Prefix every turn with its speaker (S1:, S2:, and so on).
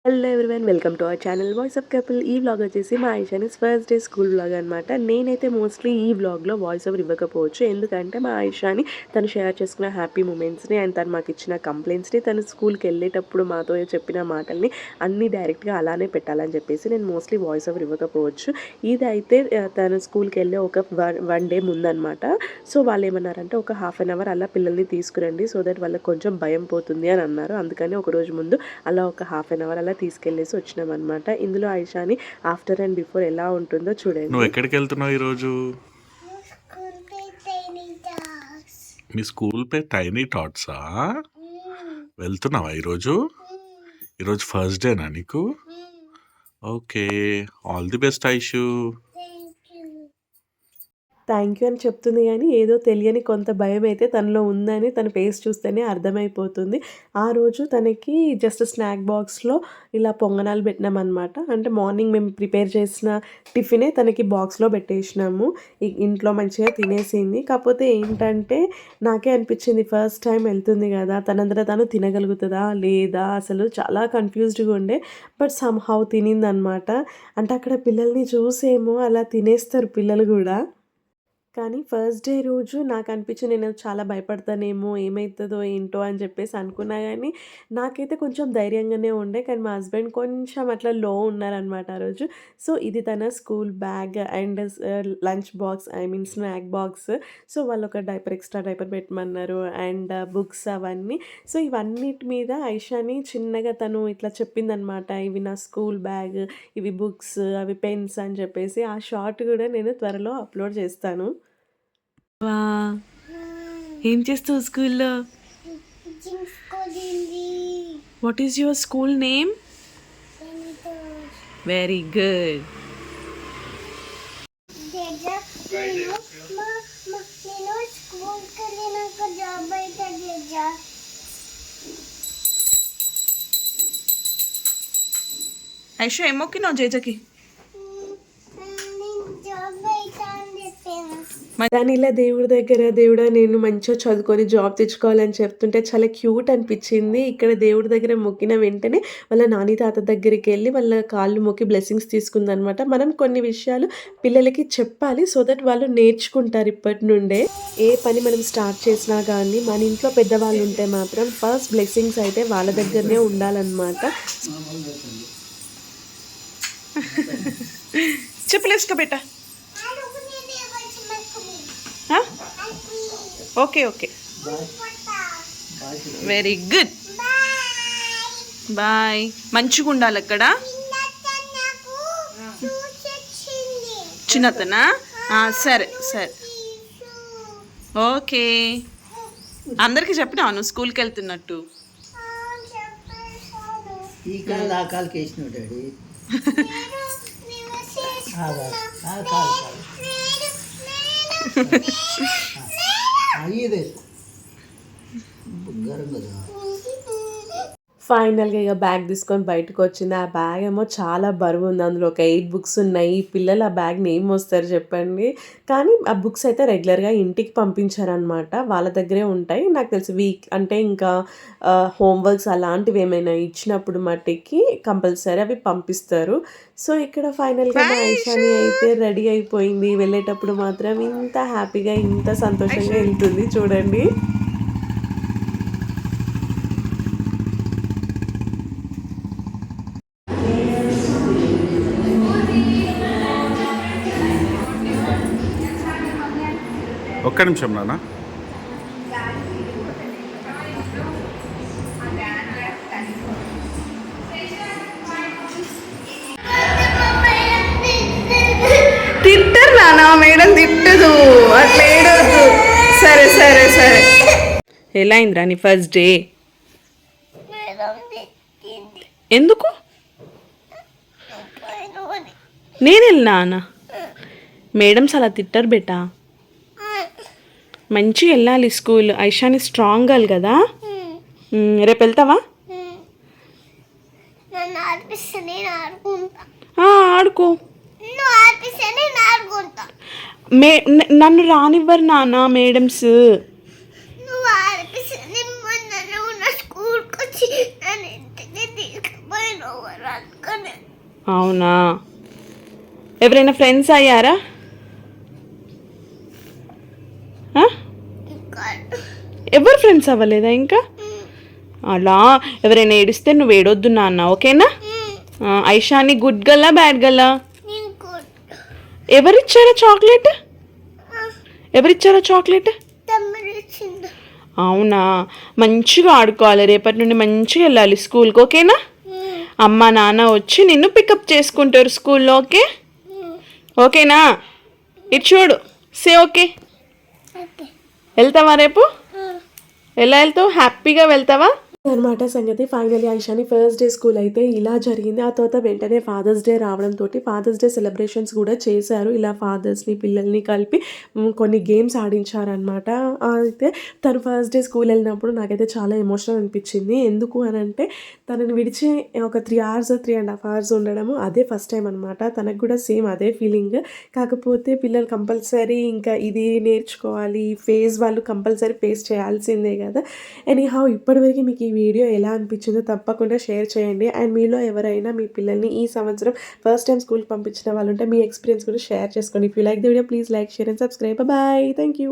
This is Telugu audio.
S1: Hello everyone, welcome to our channel voice of couple. ఈ వ్లాగ్ వచ్చేసి మా ఆయిషాని ఫస్ట్ డే స్కూల్ వ్లాగ్ అనమాట. నేనైతే మోస్ట్లీ ఈ వ్లాగ్లో వాయిస్ ఓవర్ ఇవ్వకపోవచ్చు, ఎందుకంటే మా ఆయిషాని తను షేర్ చేసుకున్న హ్యాపీ మూమెంట్స్ని అండ్ తను మాకు ఇచ్చిన కంప్లైంట్స్ని, తను స్కూల్కి వెళ్ళేటప్పుడు మాతో చెప్పిన మాటల్ని అన్నీ డైరెక్ట్గా అలానే పెట్టాలని చెప్పేసి నేను మోస్ట్లీ వాయిస్ ఓవర్ ఇవ్వకపోవచ్చు. ఇదైతే తను స్కూల్కి వెళ్ళే ఒక వన్ డే ముందనమాట. సో వాళ్ళు ఏమన్నారంటే ఒక హాఫ్ అన్ అవర్ అలా పిల్లల్ని తీసుకురండి, సో దట్ వాళ్ళకి కొంచెం భయం పోతుంది అని అన్నారు. అందుకని ఒక రోజు ముందు అలా ఒక హాఫ్ అన్ అవర్ అలా తీసుకెళ్ళేసి వచ్చినాం అనమాట. ఇందులో ఆయిషాని ఆఫ్టర్ అండ్ బిఫోర్ ఎలా ఉంటుందో చూడండి.
S2: నువ్వు ఎక్కడికి వెళ్తున్నావు ఈరోజు? మీ స్కూల్ పే టైనీ టాట్సా వెళ్తున్నావా ఈరోజు? ఈరోజు ఫస్ట్ డేనా నీకు? Okay, all the best Aishu.
S1: Thank you అని చెప్తుంది, కానీ ఏదో తెలియని కొంత భయం అయితే తనలో ఉందని తన ఫేస్ చూస్తేనే అర్థమైపోతుంది. ఆ రోజు తనకి జస్ట్ స్నాక్ బాక్స్లో ఇలా పొంగనాలు పెట్టినామన్నమాట. అంటే మార్నింగ్ మేము ప్రిపేర్ చేసిన టిఫినే తనకి బాక్స్లో పెట్టేసినాము. ఇంట్లో మంచిగా తినేసింది. కాకపోతే ఏంటంటే నాకే అనిపించింది, ఫస్ట్ టైం వెళ్తుంది కదా, తనంతటా తను తినగలుగుతుందా లేదా, అసలు చాలా కన్ఫ్యూజ్డ్గా ఉండే. బట్ సమ్హౌ తినిందనమాట. అంటే అక్కడ పిల్లల్ని చూసేమో అలా తినేస్తారు పిల్లలు కూడా. కానీ ఫస్ట్ డే రోజు నాకు అనిపించింది నేను చాలా భయపడతానేమో, ఏమవుతుందో ఏంటో అని చెప్పేసి అనుకున్నా. కానీ నాకైతే కొంచెం ధైర్యంగానే ఉండే. కానీ మా హస్బెండ్ కొంచెం అట్లా లో ఉన్నారనమాట ఆ రోజు. సో ఇది తన school bag and lunch box, I mean snack box. So వాళ్ళు ఒక ఎక్స్ట్రా డైపర్ పెట్టమన్నారు అండ్ బుక్స్ అవన్నీ. సో ఇవన్నిటి మీద ఐషాని చిన్నగా తను ఇట్లా చెప్పిందనమాట, ఇవి నా స్కూల్ బ్యాగ్, ఇవి బుక్స్, అవి పెన్స్ అని చెప్పేసి. ఆ షార్ట్ కూడా నేను త్వరలో అప్లోడ్ చేస్తాను.
S3: వా, ఏం చేస్తావు స్కూల్లో? What is your school name? Very good. Aishu ఏం మొక్కినావు జేజకి?
S1: దాని ఇలా దేవుడి దగ్గర, దేవుడా నేను మంచిగా చదువుకొని జాబ్ తెచ్చుకోవాలని చెప్తుంటే చాలా క్యూట్ అనిపించింది. ఇక్కడ దేవుడి దగ్గర మొక్కిన వెంటనే వాళ్ళ నాని తాత దగ్గరికి వెళ్ళి వాళ్ళ కాళ్ళు మొక్కి బ్లెస్సింగ్స్ తీసుకుందనమాట. మనం కొన్ని విషయాలు పిల్లలకి చెప్పాలి, సో దట్ వాళ్ళు నేర్చుకుంటారు ఇప్పటి నుండే. ఏ పని మనం స్టార్ట్ చేసినా కానీ మన ఇంట్లో పెద్దవాళ్ళు ఉంటే మాత్రం ఫస్ట్ బ్లెస్సింగ్స్ అయితే వాళ్ళ దగ్గరనే ఉండాలన్నమాట.
S3: చెప్పులేసుకో బేటా. Okay okay, very good, boy. మంచిగా ఉండాలి అక్కడ. చిన్నతనా? సరే సరే, ఓకే. అందరికి చెప్పినావు నువ్వు స్కూల్కి వెళ్తున్నట్టు?
S4: ఈ కాలు ఆ కాలుకి వేసినావు డాడీ.
S1: ఫైనల్గా ఇక బ్యాగ్ తీసుకొని బయటకు వచ్చింది. ఆ బ్యాగ్ ఏమో చాలా బరువు ఉంది, అందులో ఒక 8 బుక్స్ ఉన్నాయి. పిల్లలు ఆ బ్యాగ్ని ఏం మోస్తారు చెప్పండి. కానీ ఆ బుక్స్ అయితే రెగ్యులర్గా ఇంటికి పంపించారనమాట, వాళ్ళ దగ్గరే ఉంటాయి. నాకు తెలిసి వీక్ అంటే ఇంకా హోంవర్క్స్ అలాంటివి ఏమైనా ఇచ్చినప్పుడు మట్టికి కంపల్సరీ అవి పంపిస్తారు. సో ఇక్కడ ఫైనల్గా మా ఐషాని అయితే రెడీ అయిపోయింది. వెళ్ళేటప్పుడు మాత్రం ఇంత హ్యాపీగా ఇంత సంతోషంగా వెళ్తుంది చూడండి.
S2: ఒక్క నిమిషం నాన్న.
S3: తిట్టరు నాన్న, మేడం తిట్టదు, అట్లా ఏడవద్దు. సరే సరే సరే. ఎలా అయిందిరా నీ ఫస్ట్ డే? ఎందుకు? నేను వెళ్ళినా అన్న. మేడమ్స్ అలా తిట్టరు బేటా, మంచిగా వెళ్ళాలి స్కూల్. ఐషాని స్ట్రాంగ్ గర్ల్ కదా. రేపు వెళ్తావా? ఆడుకో. నన్ను రానివ్వరు నాన్న మేడమ్స్.
S5: స్కూల్కి వచ్చి నన్ను ఇంటికి తీసుకుపోయినావు.
S3: అవునా, ఎవరైనా ఫ్రెండ్స్ అయ్యారా? ఆ? ఎవరు ఫ్రెండ్స్ అవ్వలేదా ఇంకా? అలా ఎవరైనా ఏడిస్తే నువ్వు ఏడొద్దు నాన్న, ఓకేనా? ఐషాని గుడ్ గల్లా బ్యాడ్ గల్లా? ఎవరిచ్చారా చాక్లెట్? ఎవరిచ్చారా చాక్లెట్? అవునా, మంచిగా ఆడుకోవాలి, రేపటి నుండి మంచిగా వెళ్ళాలి స్కూల్కి, ఓకేనా? అమ్మ నాన్న వచ్చి నిన్ను పికప్ చేసుకుంటారు స్కూల్లో, ఓకే? ఓకేనా? ఇటు చూడు, సే ఓకే. వెళ్తావా రేపు? ఎలా వెళ్తావు? హ్యాపీగా వెళ్తావా?
S1: అనమాట సంగతి. Finally Aishani first day school అయితే ఇలా జరిగింది. ఆ తర్వాత వెంటనే ఫాదర్స్ డే రావడంతో ఫాదర్స్ డే సెలబ్రేషన్స్ కూడా చేశారు. ఇలా ఫాదర్స్ని పిల్లల్ని కలిపి కొన్ని గేమ్స్ ఆడించారనమాట. అయితే తను ఫస్ట్ డే స్కూల్ వెళ్ళినప్పుడు నాకైతే చాలా ఎమోషనల్ అనిపించింది. ఎందుకు అని అంటే తనని విడిచి ఒక 3.5 అవర్స్ ఉండడము అదే ఫస్ట్ టైం అనమాట. తనకు కూడా సేమ్ అదే ఫీలింగ్. కాకపోతే పిల్లలు కంపల్సరీ ఇంకా ఇది నేర్చుకోవాలి, ఫేస్ వాళ్ళు కంపల్సరీ ఫేస్ చేయాల్సిందే కదా. ఎనీహౌ ఇప్పటివరకు మీకు ఈ వీడియో ఎలా అనిపించిందో తప్పకుండా షేర్ చేయండి. అండ్ మీలో ఎవరైనా మీ పిల్లల్ని ఈ సంవత్సరం ఫస్ట్ టైం స్కూల్కి పంపించిన వాళ్ళు ఉంటే మీ ఎక్స్పీరియన్స్ కూడా షేర్ చేసుకోండి. If you like the video please like, share and subscribe. Bye, thank you.